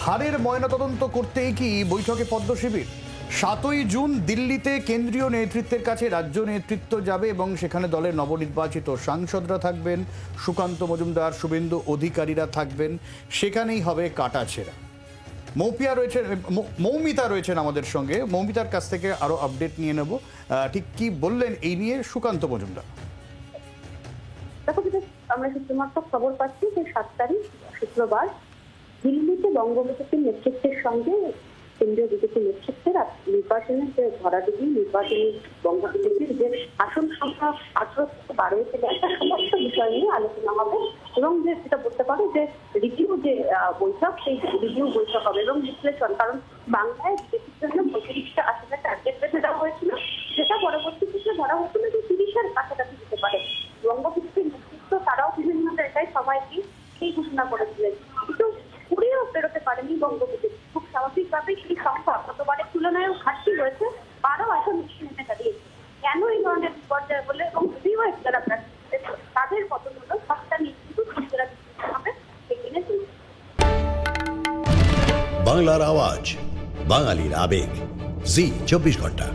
হারের ময়নাতদন্ত করতেই কি বৈঠকে পদ্ম শিবির? 7ই জুন দিল্লিতে কেন্দ্রীয় নেতৃত্বের কাছে রাজ্য নেতৃত্ব যাবে এবং সেখানে দলের নবনির্বাচিত সাংসদরা থাকবেন, সুকান্ত মজুমদার, শুভেন্দু অধিকারীরা থাকবেন। সেখানেই হবে কাটাছেঁড়া। মৌমিতা রয়েছেন আমাদের সঙ্গে। মৌমিতার কাছ থেকে আরো আপডেট নিয়ে নেব। ঠিক কি বললেন এই নিয়ে সুকান্ত মজুমদার? দেখো, আমরা শুধুমাত্র খবর পাচ্ছি যে 7 তারিখ শুক্রবার দিল্লিতে বঙ্গবন্ধুর নেতৃত্বের সঙ্গে কেন্দ্রীয় বিজেপি নেতৃত্বের নির্বাচনের যে ধরাডিবি নির্বাচনী বঙ্গবন্ধুর যে আসন সংখ্যা 18 থেকে 12 থেকে একটা সমস্ত বিষয় নিয়ে আলোচনা হবে এবং যে যেটা বলতে পারো যে রিভিউ যে বৈঠক, সেই রিভিউ বৈঠক হবে এবং বিশ্লেষণ। কারণ বাংলায় বিজেপির জন্য 35টা আসনের টার্গেট বেঁধে দেওয়া হয়েছিল, সেটা পরবর্তীতে ধরা হয়েছিল যে 30-এর কাছাকাছি দিতে পারে। বঙ্গবন্ধুর নেতৃত্ব তারাও বিভিন্ন জায়গায় সবাইকে সেই ঘোষণা করেছিলেন, কিন্তু পুরেও বেরোতে পারেনি বঙ্গবন্ধু। খুব স্বাভাবিকভাবেই সেই সংখ্যা গতবারের তুলনায় ঘাটতি রয়েছে, 12 আসন নেমে দাঁড়িয়েছে। কেন এই ধরনের বিপর্যয় বলে এবং যদিও যারা প্রার্থী তাদের পতন হলো, সবটা নিয়ে কিন্তু নিজেরা হবে সেখানে। বাংলার আওয়াজ, বাঙালির আবেগ, জি 24 ঘন্টা।